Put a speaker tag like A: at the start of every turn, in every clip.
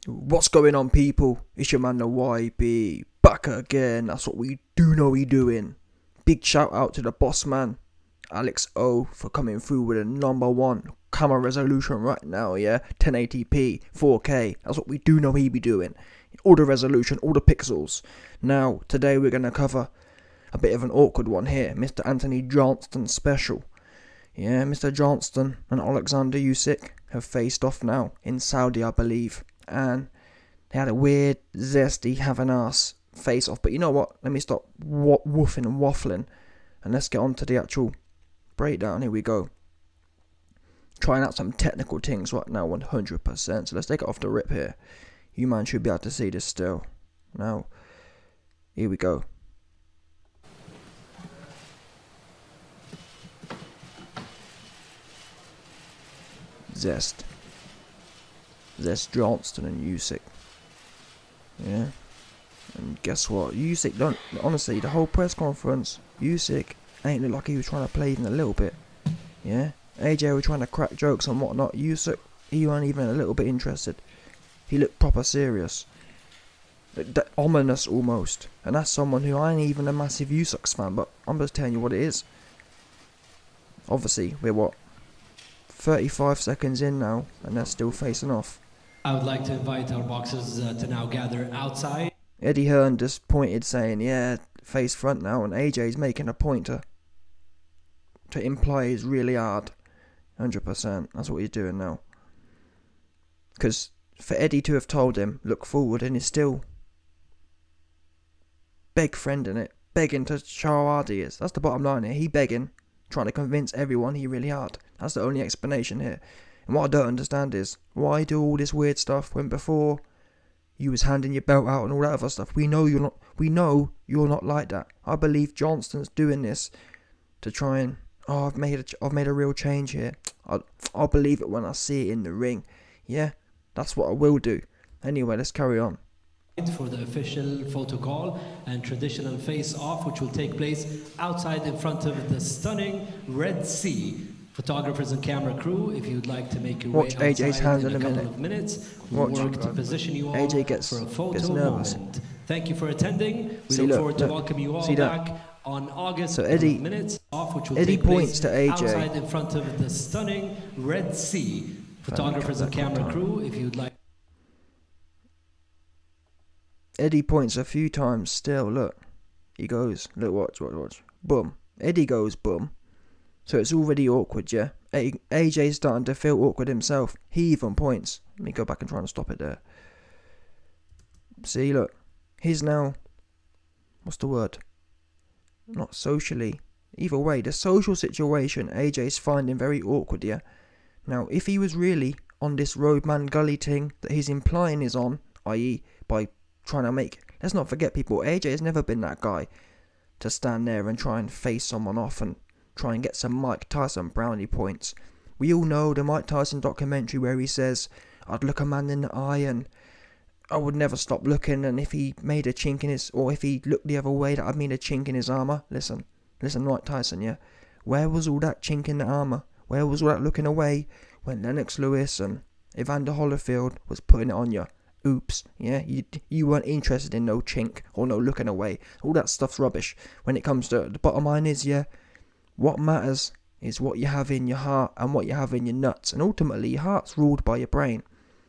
A: What's going on, people? It's your man the YB, back again. That's what we do know we doing. Big shout out to the boss man, Alex O, for coming through with a #1 camera resolution right now, yeah? 1080p, 4K, that's what we do know he be doing. All the resolution, all the pixels. Now, today we're going to cover a bit of an awkward one here, Mr. Anthony Johnston special. Yeah, Mr. Johnston and Oleksandr Usyk have faced off now in Saudi, I believe. And they had a weird, zesty, have-an-ass face-off. But you know what? Let me stop woofing and waffling. And let's get on to the actual breakdown. Here we go. Trying out some technical things right now, 100%. So let's take it off the rip here. You man should be able to see this still. Now, here we go. Zest Johnston and Usyk. Yeah. And guess what? Usyk don't, honestly, the whole press conference, Usyk ain't look like he was trying to play even a little bit. Yeah. AJ was trying to crack jokes and whatnot. Usyk, he wasn't even a little bit interested. He looked proper serious. Ominous almost. And that's someone who I ain't even a massive Usyk fan, but I'm just telling you what it is. Obviously, we're what? 35 seconds in now, and they're still facing off.
B: I would like to invite our boxers to now gather outside.
A: Eddie Hearn just pointed saying, yeah, face front now, and AJ's making a point to imply he's really hard. 100%, that's what he's doing now. Because for Eddie to have told him, look forward, and he's still friending it, begging to show how hard he is. That's the bottom line here, he begging, trying to convince everyone he really hard. That's the only explanation here. And what I don't understand is, why do all this weird stuff when before you was handing your belt out and all that other stuff? We know you're not like that. I believe Johnston's doing this to try and, I've made a real change here. I'll believe it when I see it in the ring. Yeah, that's what I will do. Anyway, let's carry on.
B: For the official photo call and traditional face-off, which will take place outside in front of the stunning Red Sea. Photographers and camera crew, if you'd like to make your way outside
A: AJ's hands in a
B: couple of minutes,
A: Watch.
B: we'll work to position you all
A: AJ gets
B: for a photo
A: nervous.
B: moment. Thank you for attending. We look forward to welcome you all back on August.
A: So Eddie,
B: minutes off, which will
A: Eddie
B: take
A: points to AJ
B: outside in front of the stunning Red Sea. Photographers and camera crew, if you'd like.
A: Eddie points a few times still, look. He goes, look, watch. Boom. Eddie goes, boom. So it's already awkward, yeah? AJ's starting to feel awkward himself. He even points. Let me go back and try and stop it there. See, look. He's now, what's the word? Not socially. Either way, the social situation AJ's finding very awkward, yeah? Now, if he was really on this roadman gully thing that he's implying is on, i.e. by trying to make, let's not forget people, AJ has never been that guy to stand there and try and face someone off and try and get some Mike Tyson brownie points. We all know the Mike Tyson documentary where he says, I'd look a man in the eye and I would never stop looking, and if he made a chink in his, or if he looked the other way, that I'd mean a chink in his armour. Listen Mike Tyson, yeah? Where was all that chink in the armour? Where was all that looking away when Lennox Lewis and Evander Holyfield was putting it on you? Oops, yeah, you weren't interested in no chink or no looking away. All that stuff's rubbish. When it comes to, the bottom line is, yeah, what matters is what you have in your heart and what you have in your nuts. And ultimately, your heart's ruled by your brain.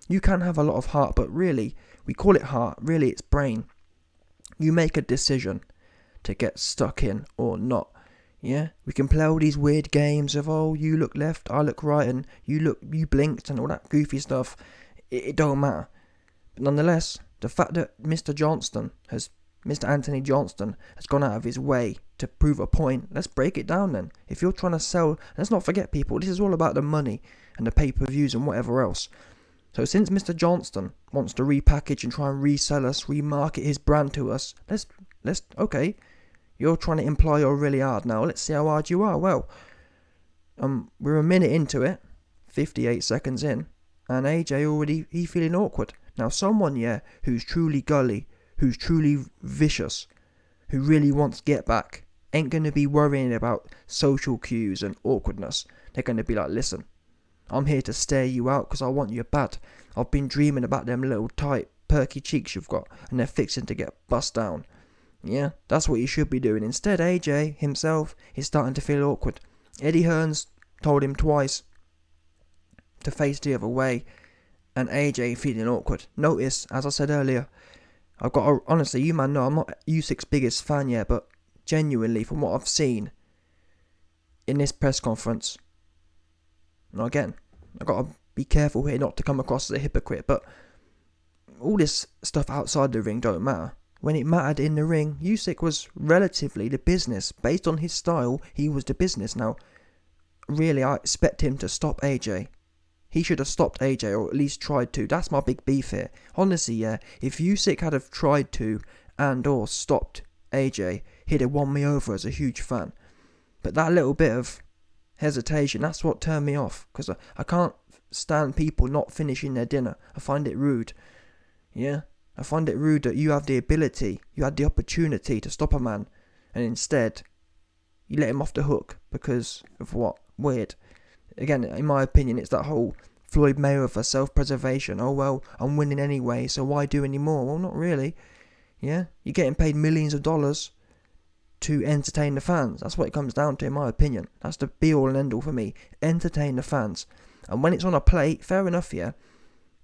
A: You can have a lot of heart, but really, we call it heart, really it's brain. You make a decision to get stuck in or not. Yeah, we can play all these weird games of, oh, you look left, I look right, and you blinked and all that goofy stuff. It don't matter. But nonetheless, the fact that Mr. Anthony Johnston has gone out of his way to prove a point, let's break it down then. If you're trying to sell, let's not forget people, this is all about the money and the pay-per-views and whatever else. So since Mr. Johnston wants to repackage and try and resell us, remarket his brand to us, let's okay, you're trying to imply you're really hard now, let's see how hard you are. Well, we're a minute into it, 58 seconds in, and AJ already, he feeling awkward. Now someone, yeah, who's truly gully, who's truly vicious, who really wants to get back, ain't going to be worrying about social cues and awkwardness. They're going to be like, listen, I'm here to stare you out because I want you bad. I've been dreaming about them little tight, perky cheeks you've got, and they're fixing to get bust down. Yeah, that's what you should be doing. Instead, AJ himself is starting to feel awkward. Eddie Hearns told him twice to face the other way, and AJ feeling awkward. Notice, as I said earlier, honestly, you man know I'm not Usyk's biggest fan yet, but genuinely, from what I've seen in this press conference, now again, I've got to be careful here not to come across as a hypocrite, but all this stuff outside the ring don't matter. When it mattered in the ring, Usyk was relatively the business. Based on his style, he was the business. Now, really, I expect him to stop AJ. He should have stopped AJ, or at least tried to. That's my big beef here. Honestly, yeah, if Usyk had have tried to and or stopped AJ, he'd have won me over as a huge fan. But that little bit of hesitation, that's what turned me off. Because I can't stand people not finishing their dinner. I find it rude. Yeah, I find it rude that you have the ability, you had the opportunity to stop a man, and instead, you let him off the hook because of what? Weird. Again, in my opinion, it's that whole Floyd Mayweather self-preservation. Oh, well, I'm winning anyway, so why do any more? Well, not really. Yeah, you're getting paid millions of dollars to entertain the fans. That's what it comes down to, in my opinion. That's the be-all and end-all for me. Entertain the fans. And when it's on a plate, fair enough, yeah.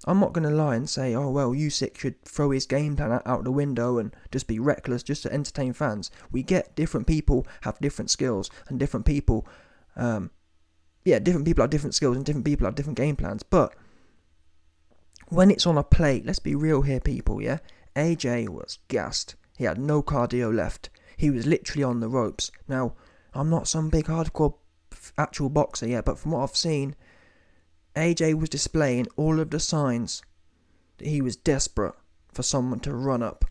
A: I'm not going to lie and say, oh, well, Usyk should throw his game plan out the window and just be reckless just to entertain fans. We get different people have different skills, and different people, different people have different skills and different people have different game plans. But when it's on a plate, let's be real here, people, yeah? AJ was gassed. He had no cardio left. He was literally on the ropes. Now, I'm not some big hardcore actual boxer, yeah, but from what I've seen, AJ was displaying all of the signs that he was desperate for someone to run up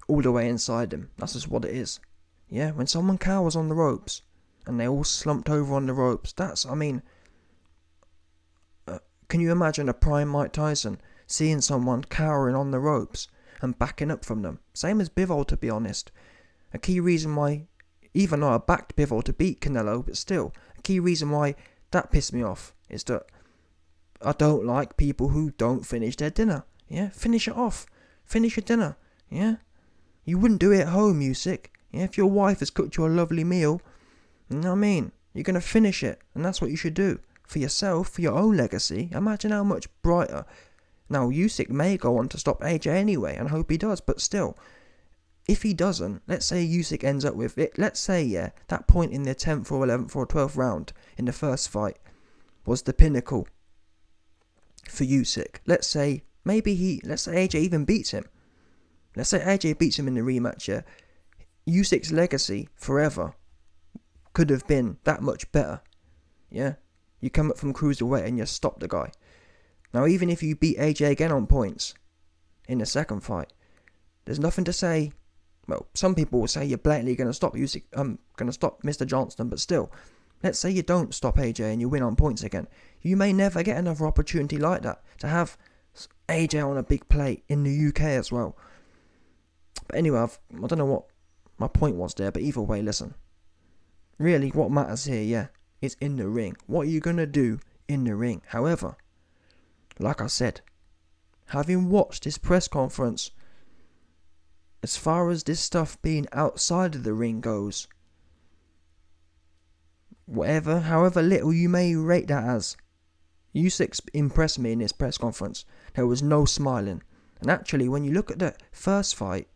A: all the way inside him. That's just what it is. Yeah, when someone cowers on the ropes and they all slumped over on the ropes, can you imagine a prime Mike Tyson seeing someone cowering on the ropes and backing up from them? Same as Bivol, to be honest. A key reason why, even though I backed Bivol to beat Canelo, but still, a key reason why that pissed me off is that I don't like people who don't finish their dinner. Yeah, finish it off. Finish your dinner. Yeah, you wouldn't do it at home, Usyk. Yeah, if your wife has cooked you a lovely meal, you know what I mean? You're going to finish it, and that's what you should do. For yourself, for your own legacy. Imagine how much brighter. Now, Usyk may go on to stop AJ anyway, and I hope he does, but still, if he doesn't, let's say Usyk ends up with it, let's say, yeah, that point in the 10th or 11th or 12th round in the first fight was the pinnacle for Usyk. Let's say AJ even beats him. Let's say AJ beats him in the rematch, yeah. Usyk's legacy forever could have been that much better. Yeah. You come up from cruiserweight and you stop the guy. Now, even if you beat AJ again on points in the second fight, there's nothing to say. Well, some people will say you're blatantly going to stop Usyk, going to stop Mr. Johnston, but still, let's say you don't stop AJ and you win on points again. You may never get another opportunity like that to have AJ on a big plate in the UK as well. But anyway, I don't know what my point was there, but either way, listen. Really, what matters here, yeah, is in the ring. What are you going to do in the ring? However, like I said, having watched this press conference, as far as this stuff being outside of the ring goes, however little you may rate that as, Usyk impressed me in this press conference. There was no smiling. And actually, when you look at the first fight,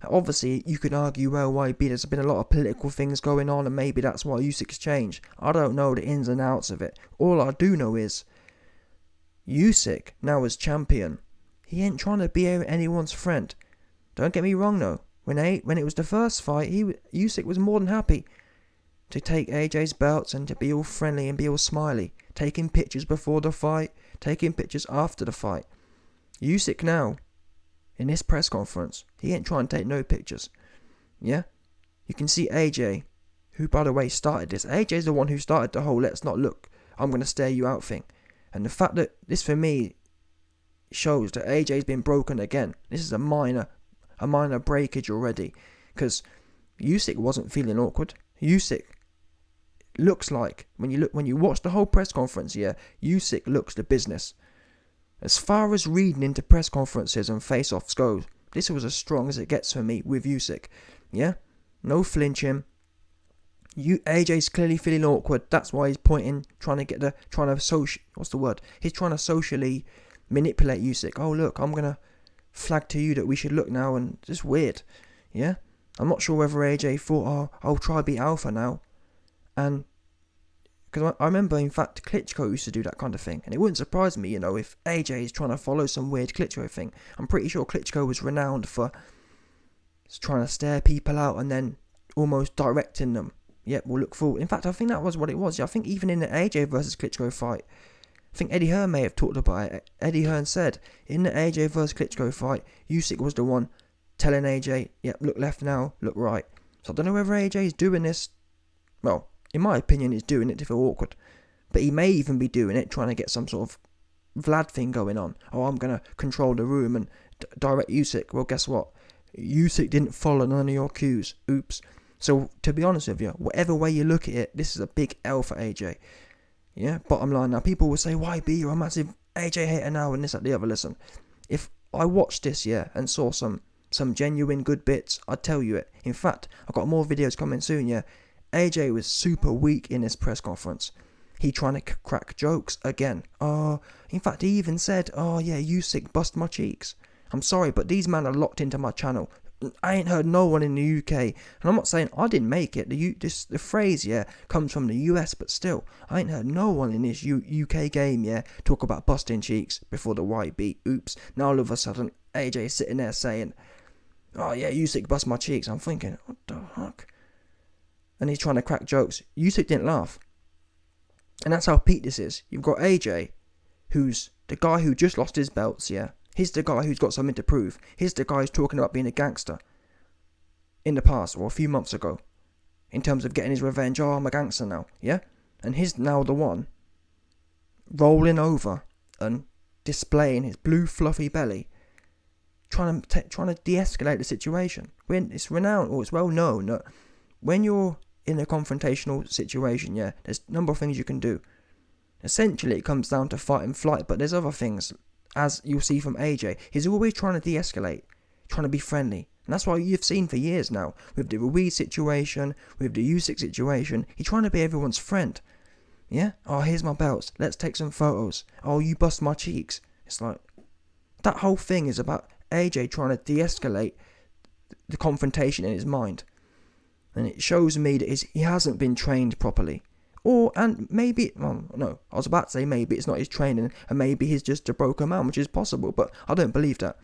A: obviously you could argue, well, why there's been a lot of political things going on and maybe that's why Usyk's changed. I don't know the ins and outs of it. All I do know is Usyk, now as champion, he ain't trying to be anyone's friend. Don't get me wrong though. When it was the first fight, Usyk was more than happy to take AJ's belts and to be all friendly and be all smiley. Taking pictures before the fight, taking pictures after the fight. Usyk now, in this press conference, he ain't trying to take no pictures. Yeah? You can see AJ, who by the way started this. AJ's the one who started the whole let's not look, I'm going to stare you out thing. And the fact that this for me shows that AJ's been broken again. This is a minor breakage already. Because Usyk wasn't feeling awkward. Usyk looks like when you watch the whole press conference, yeah, Usyk looks the business. As far as reading into press conferences and face-offs go, this was as strong as it gets for me with Usyk. Yeah, no flinching. AJ's clearly feeling awkward. That's why he's pointing, He's trying to socially manipulate Usyk. Oh look, I'm gonna flag to you that we should look now, and it's just weird. Yeah, I'm not sure whether AJ thought, oh, I'll try be alpha now, and because I remember, in fact, Klitschko used to do that kind of thing, and it wouldn't surprise me, if AJ is trying to follow some weird Klitschko thing. I'm pretty sure Klitschko was renowned for trying to stare people out and then almost directing them. Yep, we'll look forward. In fact, I think that was what it was. I think even in the AJ versus Klitschko fight, I think Eddie Hearn may have talked about it. Eddie Hearn said, in the AJ versus Klitschko fight, Usyk was the one telling AJ, yep, look left now, look right. So I don't know whether AJ is doing this. Well, in my opinion, he's doing it to feel awkward. But he may even be doing it trying to get some sort of Vlad thing going on. Oh, I'm going to control the room and direct Usyk. Well, guess what? Usyk didn't follow none of your cues. Oops. So, to be honest with you, whatever way you look at it, this is a big L for AJ. Yeah, bottom line. Now, people will say, why be? You're a massive AJ hater now and this, that, the other. Listen, if I watched this, and saw some genuine good bits, I'd tell you it. In fact, I've got more videos coming soon, AJ was super weak in this press conference. He trying to crack jokes again. In fact, he even said, Usyk bust my cheeks. I'm sorry, but these men are locked into my channel. I ain't heard no one in the UK, and I'm not saying I didn't make it. The phrase, comes from the US, but still, I ain't heard no one in this UK game, talk about busting cheeks before the white beat. Oops. Now all of a sudden, AJ is sitting there saying, Usyk bust my cheeks. I'm thinking, what the fuck? And he's trying to crack jokes. Usyk didn't laugh. And that's how peak this is. You've got AJ, who's the guy who just lost his belts, He's the guy who's got something to prove. He's the guy who's talking about being a gangster in the past, or a few months ago, in terms of getting his revenge. Oh, I'm a gangster now, And he's now the one rolling over and displaying his blue fluffy belly, trying to de-escalate the situation. When it's renowned, or it's well known, that when you're in a confrontational situation, there's a number of things you can do. Essentially, it comes down to fight and flight, but there's other things, as you'll see from AJ. He's always trying to de-escalate, trying to be friendly. And that's what you've seen for years now, with the Ruiz situation, with the Usyk situation. He's trying to be everyone's friend. Oh, here's my belts. Let's take some photos. Oh, you bust my cheeks. It's like, that whole thing is about AJ trying to de-escalate the confrontation in his mind. And it shows me that he hasn't been trained properly. I was about to say maybe it's not his training, and maybe he's just a broken man, which is possible, but I don't believe that.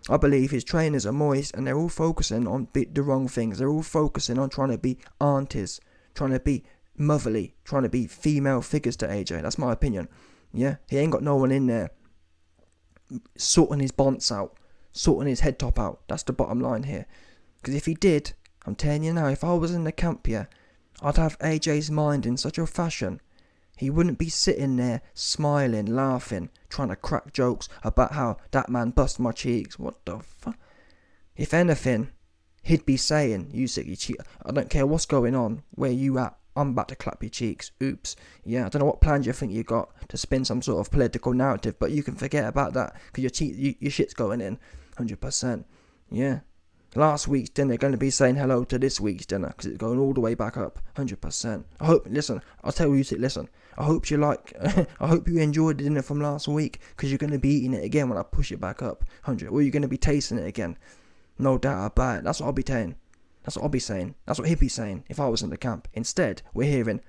A: I believe his trainers are moist, and they're all focusing on the wrong things. They're all focusing on trying to be aunties, trying to be motherly, trying to be female figures to AJ. That's my opinion. He ain't got no one in there sorting his bonts out, sorting his head top out. That's the bottom line here. Because if he did, I'm telling you now, if I was in the camp I'd have AJ's mind in such a fashion, he wouldn't be sitting there smiling, laughing, trying to crack jokes about how that man bust my cheeks. What the fuck? If anything, he'd be saying, Usyk, you cheat. I don't care what's going on, where you at, I'm about to clap your cheeks. Oops. I don't know what plans you think you got to spin some sort of political narrative, but you can forget about that, because your shit's going in, 100%. Last week's dinner going to be saying hello to this week's dinner, because it's going all the way back up, 100%. I hope you enjoyed the dinner from last week, because you're going to be eating it again when I push it back up, 100. Or you're going to be tasting it again, no doubt about it. That's what I'll be saying. That's what I'll be saying. That's what he'd be saying if I was in the camp. Instead, we're hearing,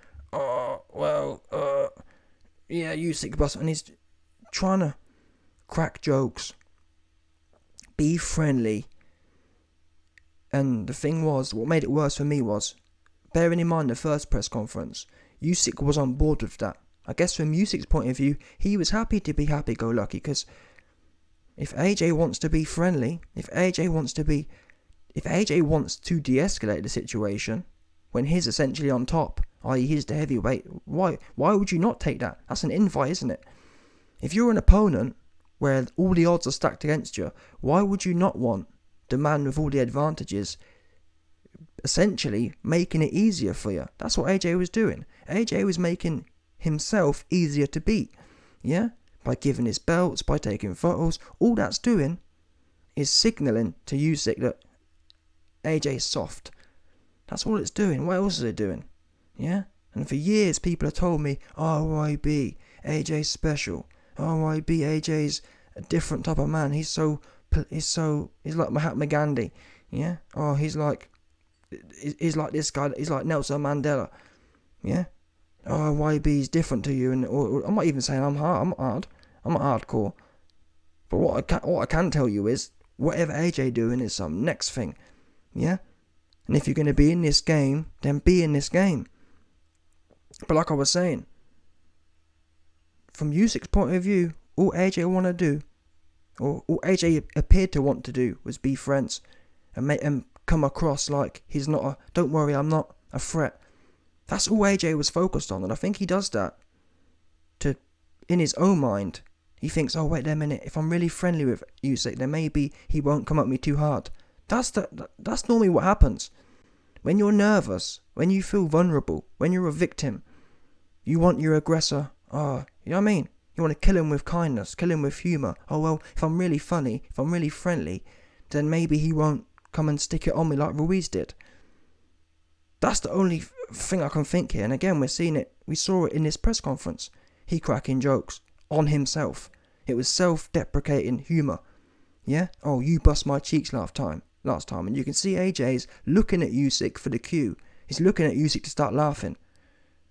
A: Usyk bust, and he's trying to crack jokes, be friendly. And the thing was, what made it worse for me was, bearing in mind the first press conference, Usyk was on board with that. I guess from Usyk's point of view, he was happy to be happy-go-lucky, because if AJ wants to be friendly, if AJ wants to de-escalate the situation, when he's essentially on top, i.e. he's the heavyweight, why would you not take that? That's an invite, isn't it? If you're an opponent where all the odds are stacked against you, why would you not want the man with all the advantages essentially making it easier for you. That's what AJ was doing. AJ was making himself easier to beat. Yeah? By giving his belts, by taking photos. All that's doing is signalling to Usyk that AJ's soft. That's all it's doing. What else is it doing? Yeah? And for years people have told me, RYB, AJ's special. RYB, AJ's a different type of man. He's like Mahatma Gandhi. Yeah? Oh, he's like this guy. He's like Nelson Mandela. Yeah? RYB's different to you. And or I'm not even saying I'm hard. I'm not hardcore. But what I can tell you is, whatever AJ doing is some next thing. Yeah? And if you're going to be in this game, then be in this game. But like I was saying, from Usyk's point of view, all AJ want to do, or all AJ appeared to want to do, was be friends and make him come across like he's not a, don't worry, I'm not a threat. That's all AJ was focused on, and I think he does that to, in his own mind. He thinks, oh wait a minute, if I'm really friendly with Usyk, then maybe he won't come at me too hard. That's normally what happens. When you're nervous, when you feel vulnerable, when you're a victim, you want your aggressor, you know what I mean? You want to kill him with kindness, kill him with humour. Oh well, if I'm really funny, if I'm really friendly, then maybe he won't come and stick it on me like Ruiz did. That's the only thing I can think here. And again, we saw it in this press conference. He cracking jokes on himself. It was self-deprecating humour. Yeah? Oh, you bust my cheeks last time. And you can see AJ's looking at Usyk for the cue. He's looking at Usyk to start laughing.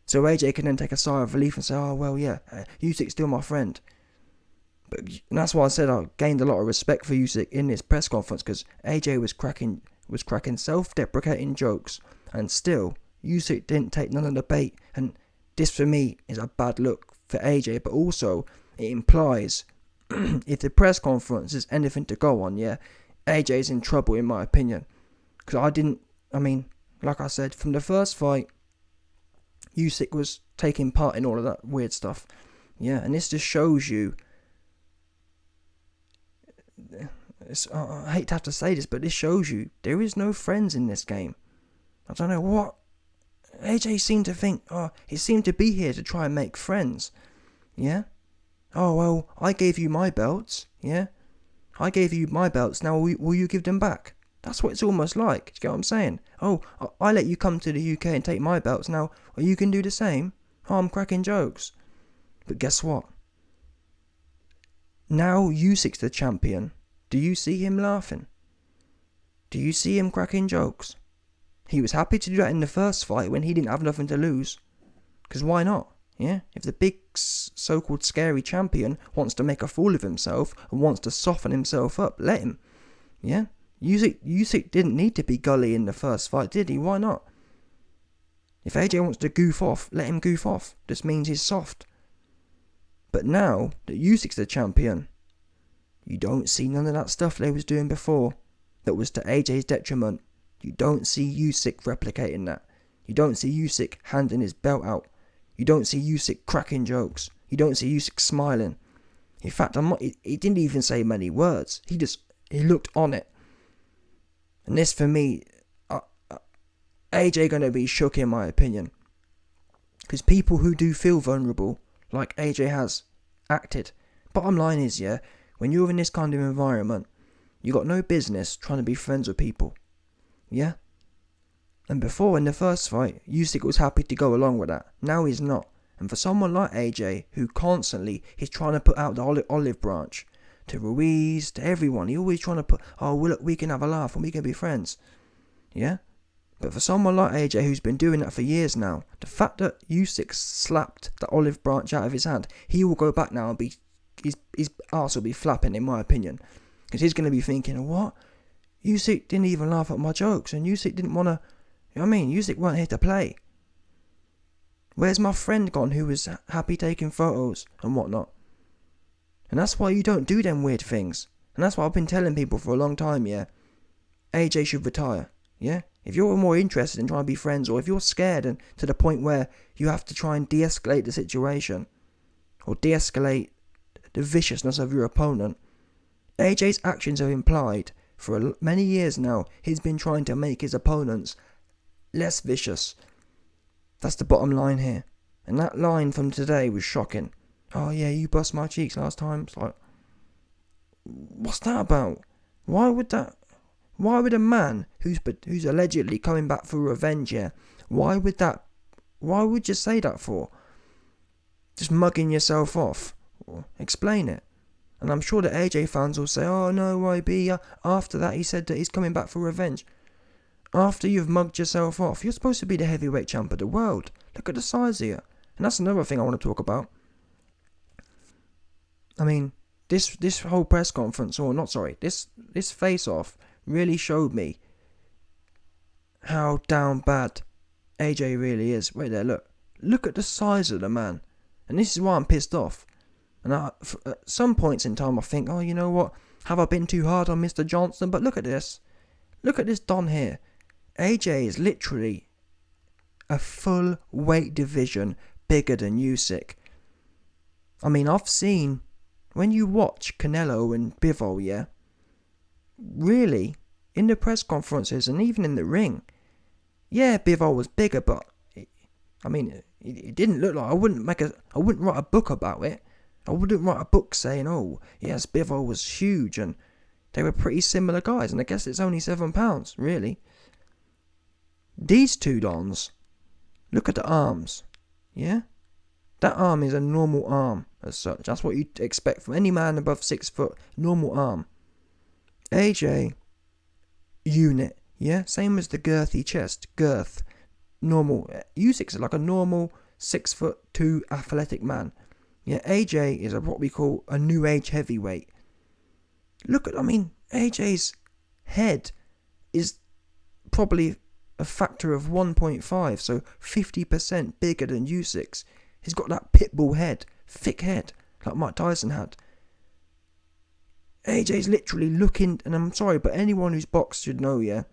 A: So AJ can then take a sigh of relief and say, oh, well, yeah, Usyk's still my friend. And that's why I said I gained a lot of respect for Usyk in this press conference, because AJ was cracking self-deprecating jokes, and still, Usyk didn't take none of the bait. And this, for me, is a bad look for AJ, but also it implies if the press conference is anything to go on, yeah, AJ's in trouble, in my opinion. Because like I said, from the first fight, Usyk was taking part in all of that weird stuff. Yeah, and this just shows you, I hate to have to say this, but this shows you there is no friends in this game. I don't know what AJ seemed to think. He seemed to be here to try and make friends. Yeah? Oh, well, I gave you my belts. Yeah? I gave you my belts, now will you give them back? That's what it's almost like. Do you get what I'm saying? Oh, I let you come to the UK and take my belts, now you can do the same. Oh, I'm cracking jokes. But guess what? Now Usyk's the champion. Do you see him laughing? Do you see him cracking jokes? He was happy to do that in the first fight when he didn't have nothing to lose. Because why not? Yeah? If the big so-called scary champion wants to make a fool of himself and wants to soften himself up, let him. Yeah? Usyk didn't need to be gully in the first fight, did he? Why not? If AJ wants to goof off, let him goof off. This means he's soft. But now that Usyk's the champion, you don't see none of that stuff they was doing before that was to AJ's detriment. You don't see Usyk replicating that. You don't see Usyk handing his belt out. You don't see Usyk cracking jokes. You don't see Usyk smiling. In fact, he didn't even say many words. He looked on it. And this, for me, AJ going to be shook, in my opinion. Because people who do feel vulnerable, like AJ has acted. Bottom line is, yeah, when you're in this kind of environment, you got no business trying to be friends with people. Yeah? And before, in the first fight, Usyk was happy to go along with that. Now he's not. And for someone like AJ, who constantly, he's trying to put out the olive branch to Ruiz, to everyone. He's always trying to put, oh, well, look, we can have a laugh and we can be friends. Yeah? But for someone like AJ, who's been doing that for years now, the fact that Usyk slapped the olive branch out of his hand, he will go back now and his arse will be flapping, in my opinion. Because he's going to be thinking, what? Usyk didn't even laugh at my jokes, and Usyk didn't want to, you know what I mean? Usyk weren't here to play. Where's my friend gone who was happy taking photos and whatnot? And that's why you don't do them weird things. And that's what I've been telling people for a long time, yeah? AJ should retire, yeah? If you're more interested in trying to be friends, or if you're scared and to the point where you have to try and de-escalate the situation, or de-escalate the viciousness of your opponent, AJ's actions have implied, for many years now, he's been trying to make his opponents less vicious. That's the bottom line here. And that line from today was shocking. Oh yeah, you bust my cheeks last time. It's like, what's that about? Why would a man who's allegedly coming back for revenge here, why would you say that for? Just mugging yourself off. Explain it. And I'm sure the AJ fans will say, oh no, YB, after that he said that he's coming back for revenge. After you've mugged yourself off, you're supposed to be the heavyweight champ of the world. Look at the size of you. And that's another thing I want to talk about. I mean, this whole press conference, this face-off really showed me how down bad AJ really is. Wait there, look at the size of the man. And this is why I'm pissed off. And at some points in time I think, oh, you know what, have I been too hard on Mr. Johnson? But look at this Don here. AJ is literally a full weight division bigger than Usyk. I mean, I've seen, when you watch Canelo and Bivol, yeah, really, in the press conferences and even in the ring, yeah, Bivol was bigger, but I mean, it didn't look like, I wouldn't write a book about it. I wouldn't write a book saying, oh, yes, Bivol was huge, and they were pretty similar guys, and I guess it's only 7 pounds, really. These two Dons, look at the arms, yeah? That arm is a normal arm, as such. That's what you'd expect from any man above 6 foot, normal arm. AJ, unit, yeah? Same as the girthy chest, girth, normal. Usyk's like a normal 6'2" athletic man. Yeah, AJ is what we call a new age heavyweight. AJ's head is probably a factor of 1.5, so 50% bigger than Usyk's. He's got that pitbull head, thick head, like Mike Tyson had. AJ's literally looking, and I'm sorry, but anyone who's boxed should know, yeah,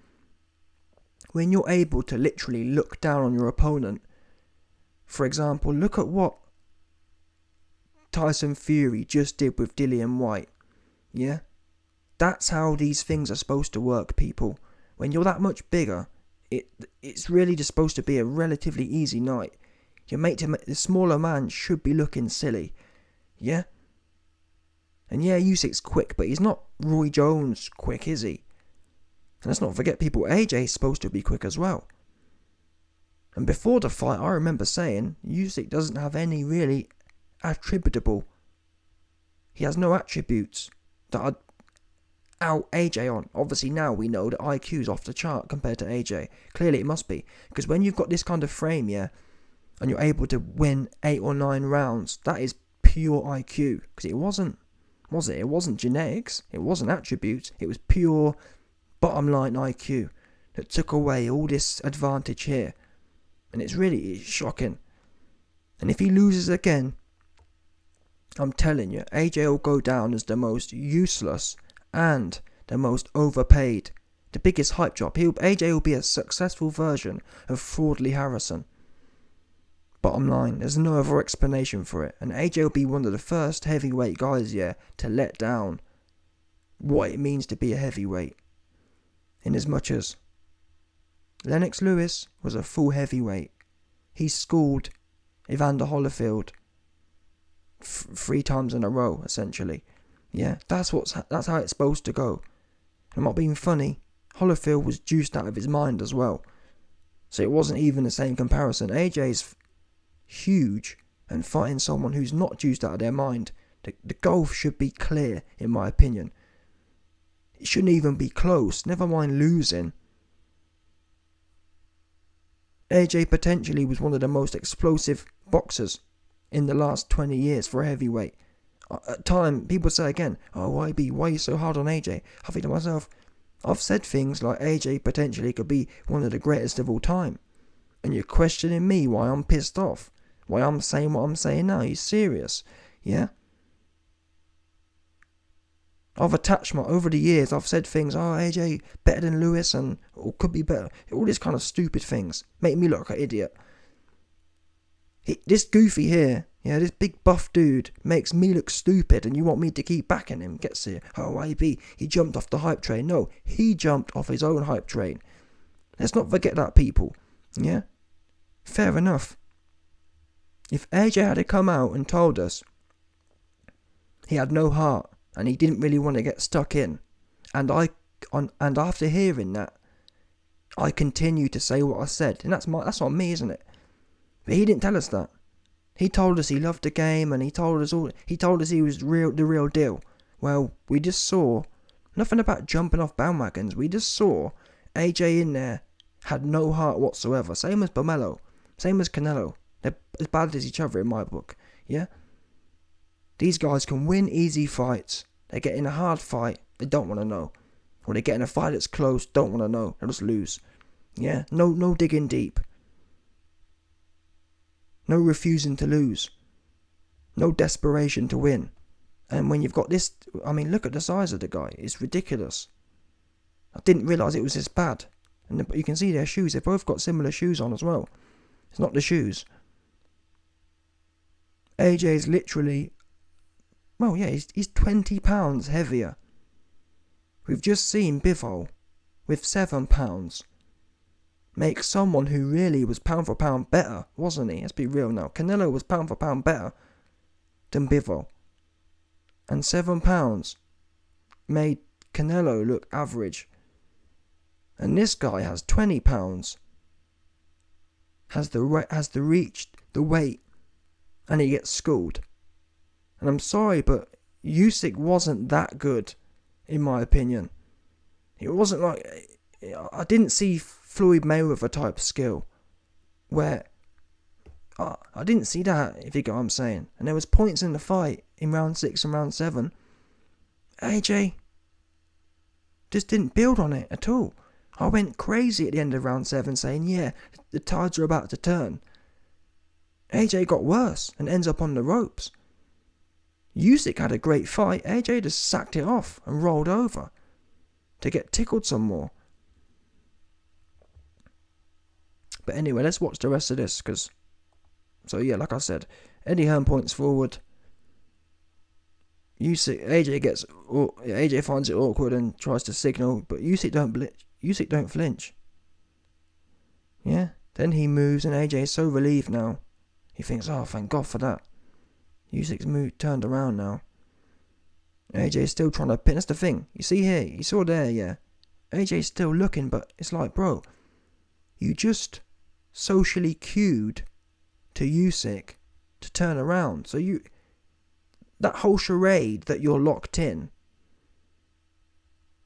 A: when you're able to literally look down on your opponent, for example, look at what Tyson Fury just did with Dillian White, yeah? That's how these things are supposed to work, people. When you're that much bigger, it's really just supposed to be a relatively easy night. The smaller man should be looking silly, yeah? And yeah, Usyk's quick, but he's not Roy Jones quick, is he? And let's not forget, people, AJ's supposed to be quick as well. And before the fight, I remember saying, Usyk doesn't have any really attributable. He has no attributes that I'd out AJ on. Obviously now we know that IQ's off the chart compared to AJ. Clearly it must be. Because when you've got this kind of frame, yeah, and you're able to win 8 or 9 rounds, that is pure IQ. Because it wasn't, was it? It wasn't genetics. It wasn't attributes. It was pure bottom line IQ that took away all this advantage here. And it's shocking. And if he loses again, I'm telling you, AJ will go down as the most useless and the most overpaid. The biggest hype job. AJ will be a successful version of Fraudley Harrison. Bottom line, there's no other explanation for it. And AJ will be one of the first heavyweight guys, yeah, to let down what it means to be a heavyweight. In as much as Lennox Lewis was a full heavyweight. He schooled Evander Holyfield 3 times in a row, essentially. Yeah, that's how it's supposed to go. I'm not being funny. Holyfield was juiced out of his mind as well. So it wasn't even the same comparison. AJ's huge, and fighting someone who's not juiced out of their mind, the gulf should be clear, in my opinion. It shouldn't even be close, never mind losing. AJ potentially was one of the most explosive boxers in the last 20 years for a heavyweight. At time, people say again, oh, YB, why are you so hard on AJ? I think to myself, I've said things like AJ potentially could be one of the greatest of all time. And you're questioning me why I'm pissed off. Why I'm saying what I'm saying now. You're serious? Yeah? I've attached over the years, I've said things, oh, AJ better than Lewis, or could be better. All these kind of stupid things. Make me look like an idiot. This goofy here, yeah, this big buff dude makes me look stupid, and you want me to keep backing him. Gets here, oh, YB, he jumped off the hype train. No, he jumped off his own hype train. Let's not forget that, people. Yeah? Fair enough. If AJ had come out and told us he had no heart and he didn't really want to get stuck in, and after hearing that, I continue to say what I said, and that's on me, isn't it? But he didn't tell us that. He told us he loved the game, and he told us he was the real deal. Well, we just saw nothing about jumping off bandwagons. We just saw AJ in there had no heart whatsoever. Same as Bomelo, same as Canelo. They're as bad as each other in my book. Yeah. These guys can win easy fights. They get in a hard fight, they don't want to know. Or they get in a fight that's close, don't want to know. They'll just lose. Yeah, no digging deep. No refusing to lose. No desperation to win. And when you've got this, I mean, look at the size of the guy. It's ridiculous. I didn't realise it was this bad. And you can see their shoes. They've both got similar shoes on as well. It's not the shoes. AJ's literally, well, yeah, he's 20 pounds heavier. We've just seen Bivol, with 7 pounds, make someone who really was pound for pound better, wasn't he? Let's be real now. Canelo was pound for pound better than Bivol. And 7 pounds made Canelo look average. And this guy has 20 pounds, has the reach, the weight, and he gets schooled. And I'm sorry, but Usyk wasn't that good, in my opinion. It wasn't like, I didn't see Floyd Mayweather type skill, where I didn't see that, if you get what I'm saying. And there was points in the fight in round 6 and round 7. AJ just didn't build on it at all. I went crazy at the end of round 7 saying, yeah, the tides are about to turn. AJ got worse and ends up on the ropes. Usyk had a great fight. AJ just sacked it off and rolled over to get tickled some more. But anyway, let's watch the rest of this, so yeah, like I said, Eddie Hearn points forward. AJ finds it awkward and tries to signal, but Usyk don't flinch. Yeah, then he moves and AJ is so relieved now. He thinks, oh, thank God for that. Usyk's mood turned around now. AJ is still trying to pin. That's the thing. You see here, you saw there, yeah. AJ's still looking, but it's like, bro, you just socially cued to Usyk to turn around. So that whole charade that you're locked in,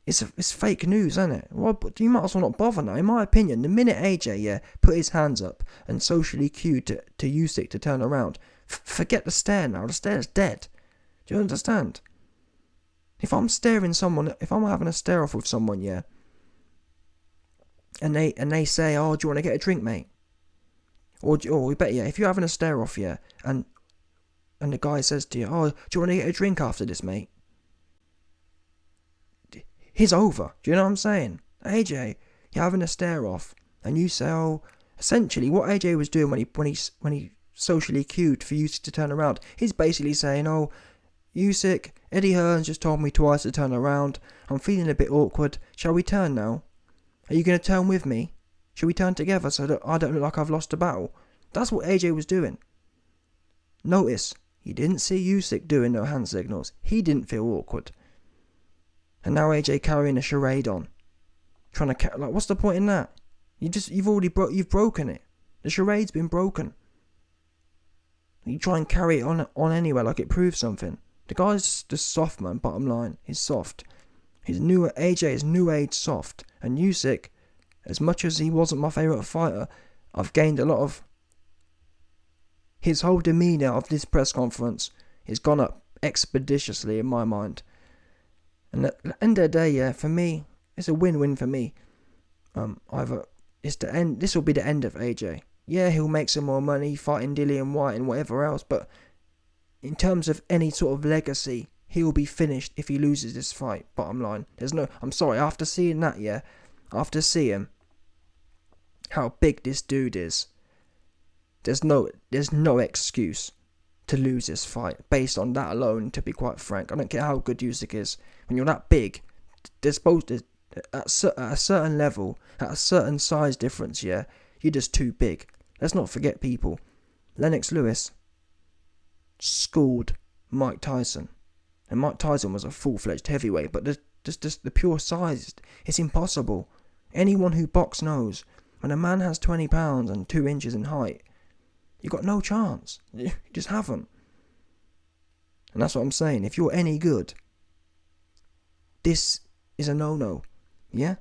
A: it's fake news, isn't it? Well, you might as well not bother now. In my opinion, the minute AJ put his hands up and socially cued to Usyk to turn around, forget the stare now. The stare's dead. Do you understand? If I'm having a stare off with someone, yeah, and they say, oh, do you want to get a drink, mate? Or better, yeah, if you're having a stare off, yeah, and the guy says to you, oh, do you want to get a drink after this, mate? He's over. Do you know what I'm saying? AJ, you're having a stare off, and you say, oh, essentially what AJ was doing when he socially cued for Usyk to turn around, he's basically saying, oh, Usyk, Eddie Hearn's just told me twice to turn around. I'm feeling a bit awkward. Shall we turn now? Are you going to turn with me? Shall we turn together so that I don't look like I've lost a battle? That's what AJ was doing. Notice, he didn't see Usyk doing no hand signals. He didn't feel awkward. And now AJ carrying a charade on. Trying to, what's the point in that? You've broken it. The charade's been broken. You try and carry it on anyway, like it proves something. The guy's just soft, man, bottom line. He's soft. AJ is new age soft. And Usyk, as much as he wasn't my favourite fighter, I've gained a lot of... His whole demeanour of this press conference has gone up expeditiously in my mind. And at the end of the day, yeah, for me, it's a win-win for me. This will be the end of AJ. Yeah, he'll make some more money fighting Dillian White and whatever else, but in terms of any sort of legacy, he'll be finished if he loses this fight, bottom line. I'm sorry, after seeing that, yeah, after seeing how big this dude is, there's no excuse to lose this fight based on that alone, to be quite frank. I don't care how good Usyk is. When you're that big, there's supposed to, at a certain level, at a certain size difference, yeah, You're just too big. Let's not forget, people. Lennox Lewis schooled Mike Tyson. And Mike Tyson was a full-fledged heavyweight, but just the pure size, it's impossible. Anyone who boxes knows, when a man has 20 pounds and 2 inches in height, you've got no chance. You just haven't. And that's what I'm saying. If you're any good, this is a no-no. Yeah?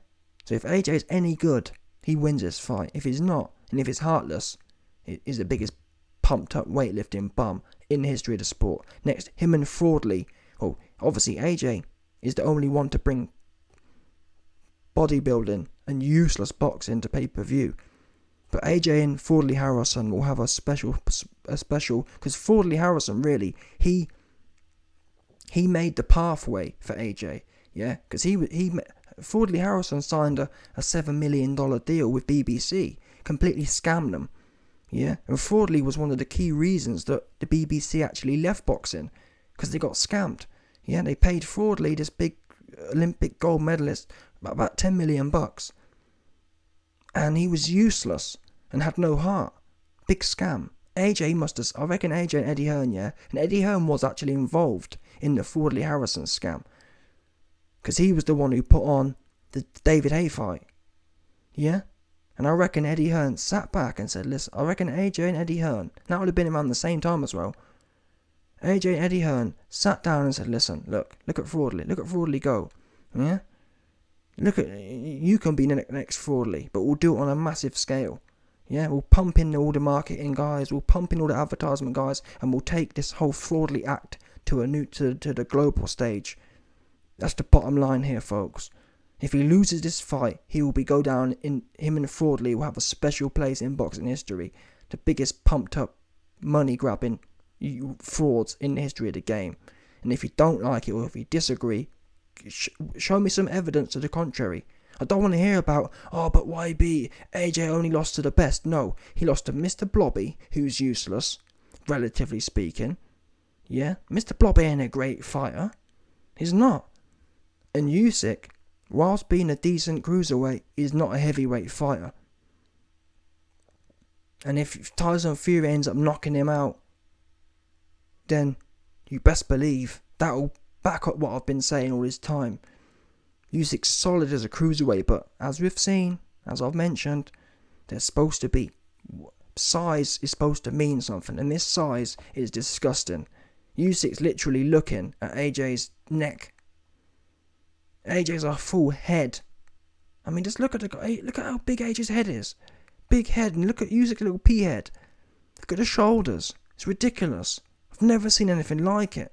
A: So if AJ is any good, he wins this fight. If he's not, and if it's heartless, he's the biggest pumped-up weightlifting bum in the history of the sport. Next, him and Fraudley. Oh, obviously AJ is the only one to bring bodybuilding and useless boxing to pay-per-view. But AJ and Fraudley Harrison will have a special, because Fraudley Harrison, really, he made the pathway for AJ. Yeah, because Fraudley Harrison signed a $7 million deal with BBC, completely scammed them. Yeah, and Fraudley was one of the key reasons that the BBC actually left boxing, because they got scammed. Yeah, they paid Fraudley, this big Olympic gold medalist, about $10 million, and he was useless and had no heart. Big scam. I reckon AJ and Eddie Hearn, yeah, and Eddie Hearn was actually involved in the Fraudley Harrison scam, because he was the one who put on the David Haye fight. Yeah? And I reckon Eddie Hearn sat back and said, listen, I reckon AJ and Eddie Hearn, that would have been around the same time as well. AJ and Eddie Hearn sat down and said, listen, look at Fraudley go. Yeah? You can be the next Fraudley, but we'll do it on a massive scale. Yeah, we'll pump in all the marketing guys, we'll pump in all the advertisement guys, and we'll take this whole Fraudley act to the global stage. That's the bottom line here, folks. If he loses this fight, him and Fraudley will have a special place in boxing history. The biggest pumped up money grabbing frauds in the history of the game. And if you don't like it, or if you disagree, show me some evidence to the contrary. I don't want to hear about, but YB, AJ only lost to the best. No, he lost to Mr. Blobby, who's useless, relatively speaking. Yeah, Mr. Blobby ain't a great fighter. He's not. And Usyk, whilst being a decent cruiserweight, is not a heavyweight fighter. And if Tyson Fury ends up knocking him out, then you best believe that'll back up what I've been saying all this time. Usyk's solid as a cruiserweight, but as we've seen, as I've mentioned, there's supposed to be size is supposed to mean something, and this size is disgusting. Usyk's literally looking at AJ's neck. AJ's a full head. I mean, just look at how big AJ's head is. Big head, and look at Usyk's little pea head. Look at the shoulders. It's ridiculous. I've never seen anything like it.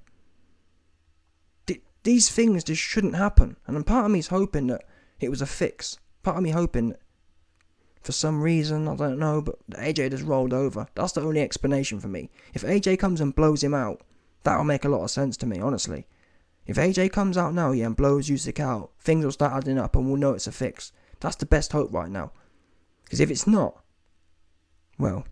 A: These things just shouldn't happen. And part of me is hoping that it was a fix. Part of me hoping that for some reason, I don't know, but AJ just rolled over. That's the only explanation for me. If AJ comes and blows him out, that'll make a lot of sense to me, honestly. If AJ comes out now, and blows Usyk out, things will start adding up and we'll know it's a fix. That's the best hope right now. Because if it's not, well,